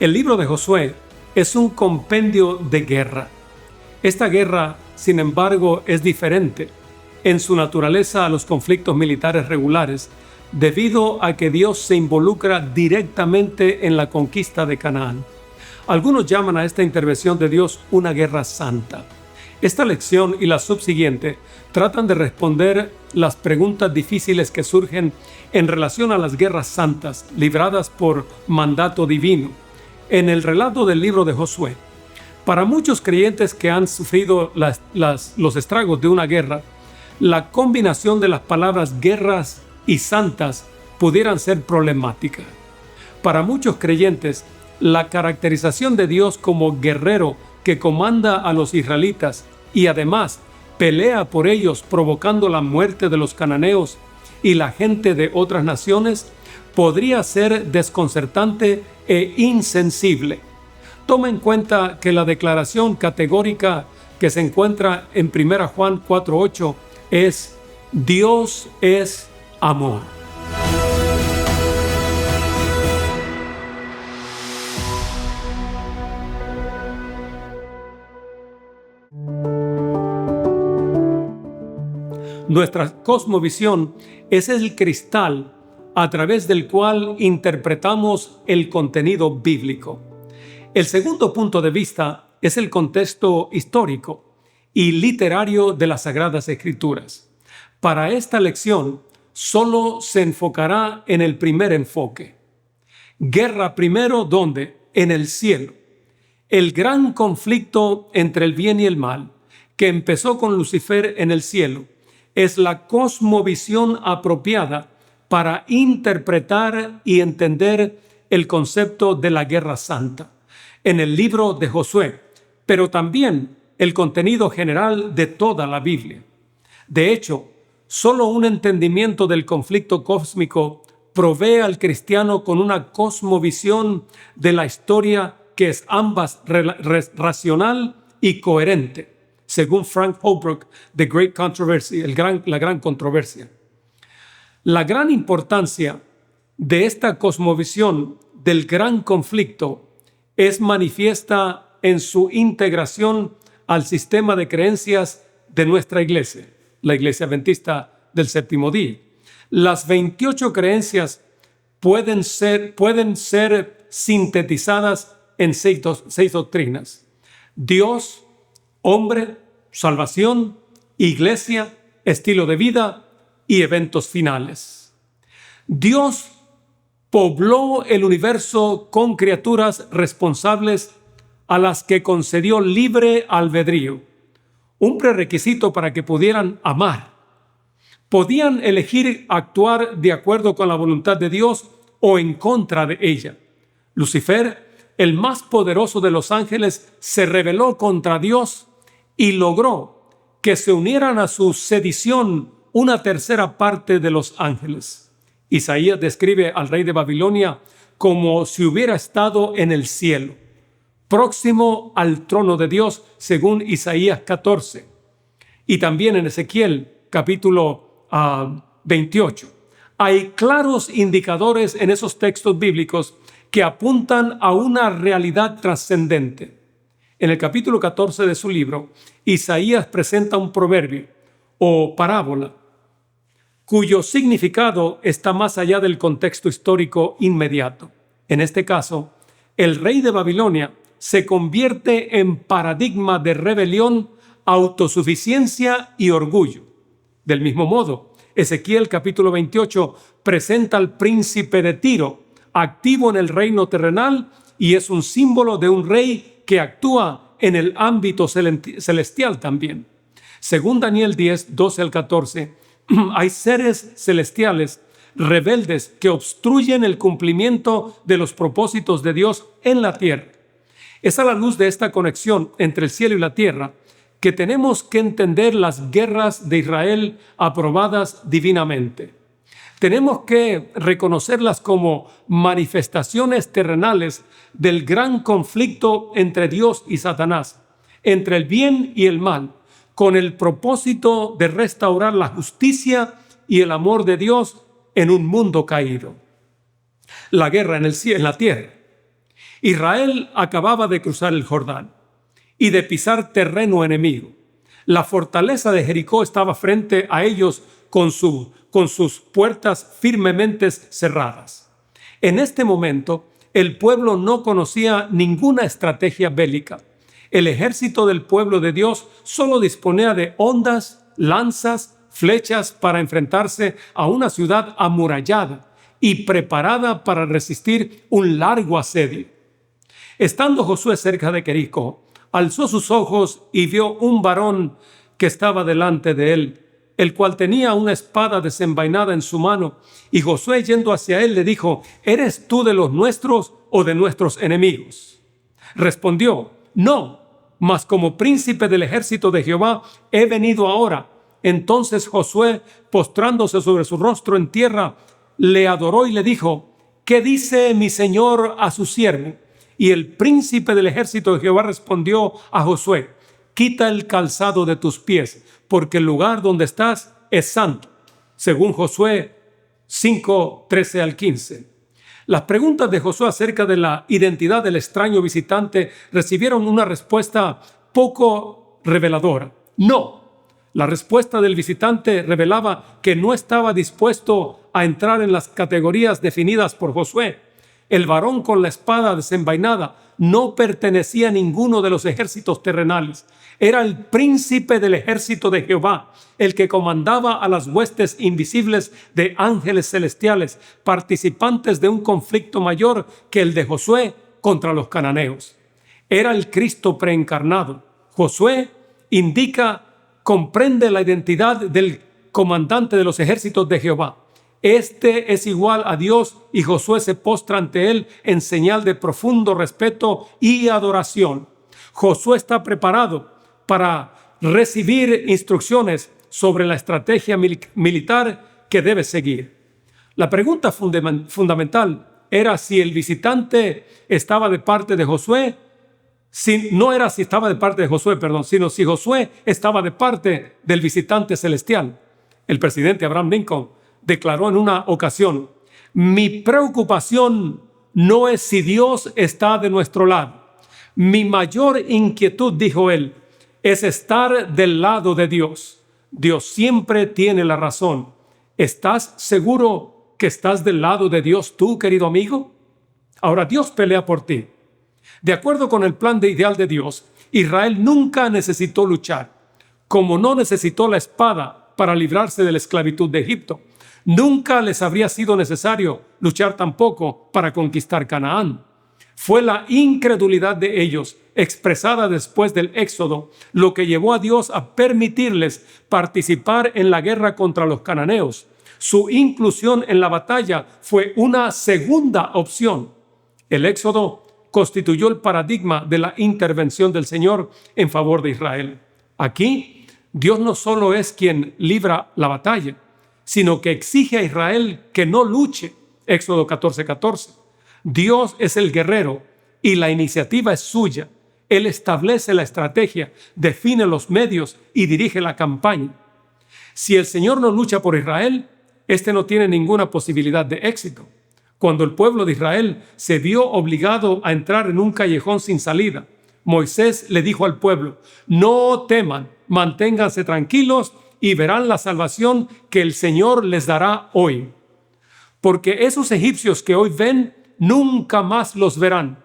El libro de Josué es un compendio de guerra. Esta guerra, sin embargo, es diferente en su naturaleza a los conflictos militares regulares, debido a que Dios se involucra directamente en la conquista de Canaán. Algunos llaman a esta intervención de Dios una guerra santa. Esta lección y la subsiguiente tratan de responder las preguntas difíciles que surgen en relación a las guerras santas libradas por mandato divino en el relato del libro de Josué. Para muchos creyentes que han sufrido los estragos de una guerra, la combinación de las palabras guerras y santas pudieran ser problemática. Para muchos creyentes, la caracterización de Dios como guerrero que comanda a los israelitas y además pelea por ellos provocando la muerte de los cananeos y la gente de otras naciones podría ser desconcertante e insensible. Toma en cuenta que la declaración categórica que se encuentra en 1 Juan 4:8 es: Dios es amor. Nuestra cosmovisión es el cristal a través del cual interpretamos el contenido bíblico. El segundo punto de vista es el contexto histórico y literario de las Sagradas Escrituras. Para esta lección, solo se enfocará en el primer enfoque. Guerra primero, ¿dónde? En el cielo. El gran conflicto entre el bien y el mal, que empezó con Lucifer en el cielo, es la cosmovisión apropiada para interpretar y entender el concepto de la guerra santa en el libro de Josué, pero también el contenido general de toda la Biblia. De hecho, solo un entendimiento del conflicto cósmico provee al cristiano con una cosmovisión de la historia que es ambas racional y coherente, según Frank Holbrook, The Great Controversy, la gran controversia. La gran importancia de esta cosmovisión del gran conflicto es manifiesta en su integración al sistema de creencias de nuestra iglesia, la Iglesia Adventista del Séptimo Día. Las 28 creencias pueden ser sintetizadas en seis doctrinas: Dios, hombre, salvación, iglesia, estilo de vida y eventos finales. Dios pobló el universo con criaturas responsables a las que concedió libre albedrío, un prerequisito para que pudieran amar. Podían elegir actuar de acuerdo con la voluntad de Dios o en contra de ella. Lucifer, el más poderoso de los ángeles, se rebeló contra Dios y logró que se unieran a su sedición una tercera parte de los ángeles. Isaías describe al rey de Babilonia como si hubiera estado en el cielo, próximo al trono de Dios, según Isaías 14. Y también en Ezequiel, capítulo 28. Hay claros indicadores en esos textos bíblicos que apuntan a una realidad trascendente. En el capítulo 14 de su libro, Isaías presenta un proverbio o parábola cuyo significado está más allá del contexto histórico inmediato. En este caso, el rey de Babilonia se convierte en paradigma de rebelión, autosuficiencia y orgullo. Del mismo modo, Ezequiel capítulo 28 presenta al príncipe de Tiro, activo en el reino terrenal, y es un símbolo de un rey que actúa en el ámbito celestial también. Según Daniel 10, 12 al 14, hay seres celestiales rebeldes que obstruyen el cumplimiento de los propósitos de Dios en la tierra. Es a la luz de esta conexión entre el cielo y la tierra que tenemos que entender las guerras de Israel aprobadas divinamente. Tenemos que reconocerlas como manifestaciones terrenales del gran conflicto entre Dios y Satanás, entre el bien y el mal, con el propósito de restaurar la justicia y el amor de Dios en un mundo caído. La guerra en la tierra Israel acababa de cruzar el Jordán y de pisar terreno enemigo. La fortaleza de Jericó estaba frente a ellos con sus puertas firmemente cerradas. En este momento, el pueblo no conocía ninguna estrategia bélica. El ejército del pueblo de Dios solo disponía de hondas, lanzas, flechas para enfrentarse a una ciudad amurallada y preparada para resistir un largo asedio. Estando Josué cerca de Jericó, alzó sus ojos y vio un varón que estaba delante de él, el cual tenía una espada desenvainada en su mano. Y Josué, yendo hacia él, le dijo: ¿Eres tú de los nuestros o de nuestros enemigos? Respondió: No, mas como príncipe del ejército de Jehová he venido ahora. Entonces Josué, postrándose sobre su rostro en tierra, le adoró y le dijo: ¿Qué dice mi señor a su siervo? Y el príncipe del ejército de Jehová respondió a Josué: Quita el calzado de tus pies, porque el lugar donde estás es santo. Según Josué 5:13 al 15. Las preguntas de Josué acerca de la identidad del extraño visitante recibieron una respuesta poco reveladora. No. La respuesta del visitante revelaba que no estaba dispuesto a entrar en las categorías definidas por Josué. El varón con la espada desenvainada no pertenecía a ninguno de los ejércitos terrenales. Era el príncipe del ejército de Jehová, el que comandaba a las huestes invisibles de ángeles celestiales, participantes de un conflicto mayor que el de Josué contra los cananeos. Era el Cristo preencarnado. Josué comprende la identidad del comandante de los ejércitos de Jehová. Este es igual a Dios y Josué se postra ante él en señal de profundo respeto y adoración. Josué está preparado para recibir instrucciones sobre la estrategia militar que debe seguir. La pregunta fundamental era si el visitante estaba de parte de Josué. No era si estaba de parte de Josué, sino si Josué estaba de parte del visitante celestial. El presidente Abraham Lincoln declaró en una ocasión: mi preocupación no es si Dios está de nuestro lado. Mi mayor inquietud, dijo él, es estar del lado de Dios. Dios siempre tiene la razón. ¿Estás seguro que estás del lado de Dios tú, querido amigo? Ahora, Dios pelea por ti. De acuerdo con el plan ideal de Dios, Israel nunca necesitó luchar, como no necesitó la espada para librarse de la esclavitud de Egipto. Nunca les habría sido necesario luchar tampoco para conquistar Canaán. Fue la incredulidad de ellos, expresada después del Éxodo, lo que llevó a Dios a permitirles participar en la guerra contra los cananeos. Su inclusión en la batalla fue una segunda opción. El Éxodo constituyó el paradigma de la intervención del Señor en favor de Israel. Aquí, Dios no solo es quien libra la batalla, sino que exige a Israel que no luche. Éxodo 14:14. Dios es el guerrero y la iniciativa es suya. Él establece la estrategia, define los medios y dirige la campaña. Si el Señor no lucha por Israel, este no tiene ninguna posibilidad de éxito. Cuando el pueblo de Israel se vio obligado a entrar en un callejón sin salida, Moisés le dijo al pueblo: no teman, manténganse tranquilos y verán la salvación que el Señor les dará hoy. Porque esos egipcios que hoy ven, nunca más los verán.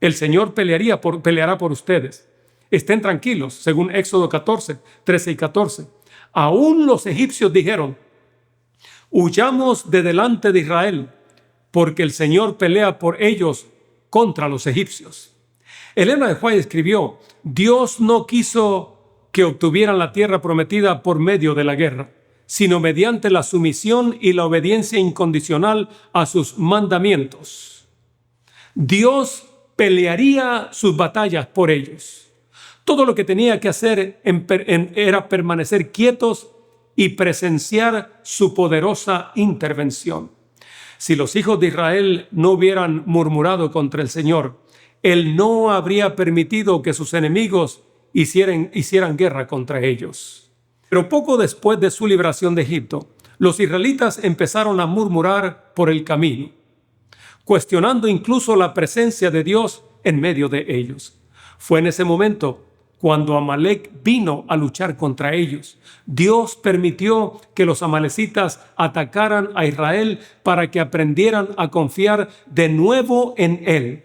El Señor peleará por ustedes. Estén tranquilos, según Éxodo 14:13 y 14. Aún los egipcios dijeron: huyamos de delante de Israel, porque el Señor pelea por ellos contra los egipcios. Elena de White escribió: Dios no quiso que obtuvieran la tierra prometida por medio de la guerra, sino mediante la sumisión y la obediencia incondicional a sus mandamientos. Dios pelearía sus batallas por ellos. Todo lo que tenía que hacer era permanecer quietos y presenciar su poderosa intervención. Si los hijos de Israel no hubieran murmurado contra el Señor, Él no habría permitido que sus enemigos hicieran guerra contra ellos. Pero poco después de su liberación de Egipto, los israelitas empezaron a murmurar por el camino. cuestionando incluso la presencia de Dios en medio de ellos. Fue en ese momento cuando Amalek vino a luchar contra ellos. Dios permitió que los amalecitas atacaran a Israel para que aprendieran a confiar de nuevo en Él.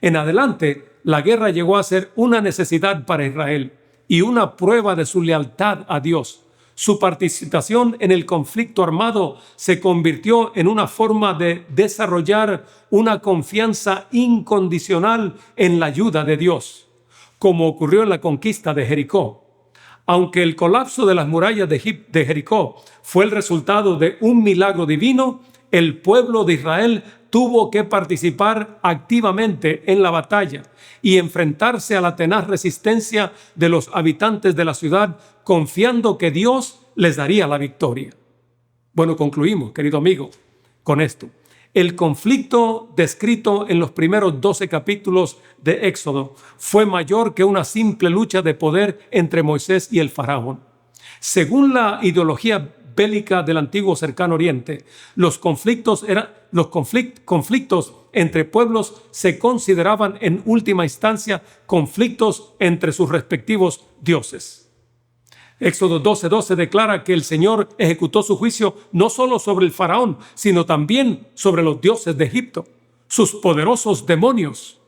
En adelante, la guerra llegó a ser una necesidad para Israel y una prueba de su lealtad a Dios. Su participación en el conflicto armado se convirtió en una forma de desarrollar una confianza incondicional en la ayuda de Dios, como ocurrió en la conquista de Jericó. Aunque el colapso de las murallas de Jericó fue el resultado de un milagro divino, el pueblo de Israel tuvo que participar activamente en la batalla y enfrentarse a la tenaz resistencia de los habitantes de la ciudad, confiando que Dios les daría la victoria. Bueno, concluimos, querido amigo, con esto. El conflicto descrito en los primeros 12 capítulos de Éxodo fue mayor que una simple lucha de poder entre Moisés y el faraón. Según la ideología bélica del antiguo Cercano Oriente, los conflictos entre pueblos se consideraban en última instancia conflictos entre sus respectivos dioses. Éxodo 12:12 declara que el Señor ejecutó su juicio no solo sobre el faraón, sino también sobre los dioses de Egipto, sus poderosos demonios,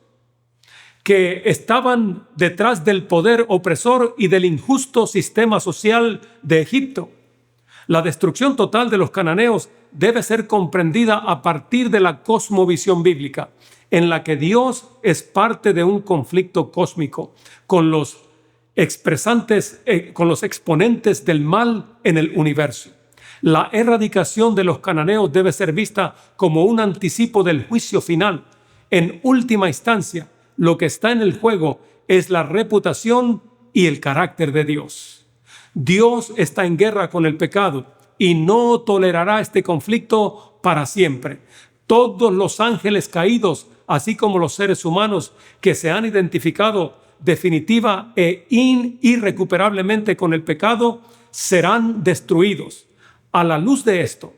que estaban detrás del poder opresor y del injusto sistema social de Egipto. La destrucción total de los cananeos debe ser comprendida a partir de la cosmovisión bíblica, en la que Dios es parte de un conflicto cósmico con los exponentes del mal en el universo. La erradicación de los cananeos debe ser vista como un anticipo del juicio final. En última instancia, lo que está en el juego es la reputación y el carácter de Dios. Dios está en guerra con el pecado y no tolerará este conflicto para siempre. Todos los ángeles caídos, así como los seres humanos que se han identificado definitiva e irrecuperablemente con el pecado, serán destruidos. A la luz de esto,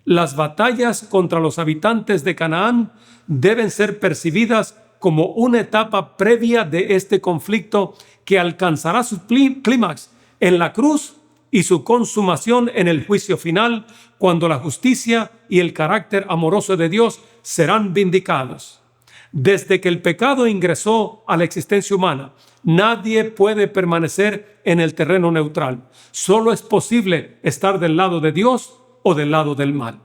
las batallas contra los habitantes de Canaán deben ser percibidas como una etapa previa de este conflicto que alcanzará su clímax en la cruz y su consumación en el juicio final, cuando la justicia y el carácter amoroso de Dios serán vindicados. Desde que el pecado ingresó a la existencia humana, nadie puede permanecer en el terreno neutral. Solo es posible estar del lado de Dios o del lado del mal.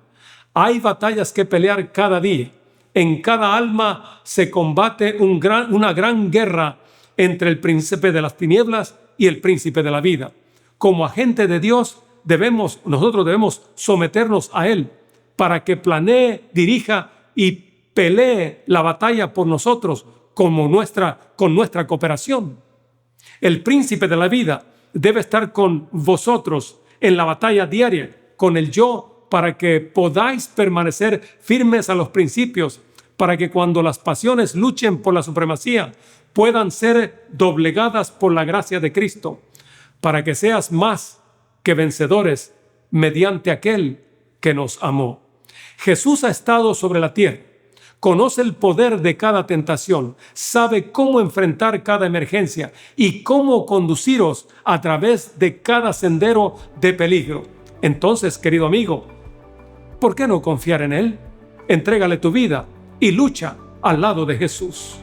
Hay batallas que pelear cada día. En cada alma se combate una gran guerra entre el príncipe de las tinieblas y el príncipe de la vida. Como agente de Dios, nosotros debemos someternos a Él para que planee, dirija y pelee la batalla por nosotros con nuestra cooperación. El príncipe de la vida debe estar con vosotros en la batalla diaria, con el yo, para que podáis permanecer firmes a los principios, para que cuando las pasiones luchen por la supremacía, puedan ser doblegadas por la gracia de Cristo, para que seas más que vencedores mediante aquel que nos amó. Jesús ha estado sobre la tierra. Conoce el poder de cada tentación, sabe cómo enfrentar cada emergencia y cómo conduciros a través de cada sendero de peligro. Entonces, querido amigo, ¿por qué no confiar en Él? Entrégale tu vida y lucha al lado de Jesús.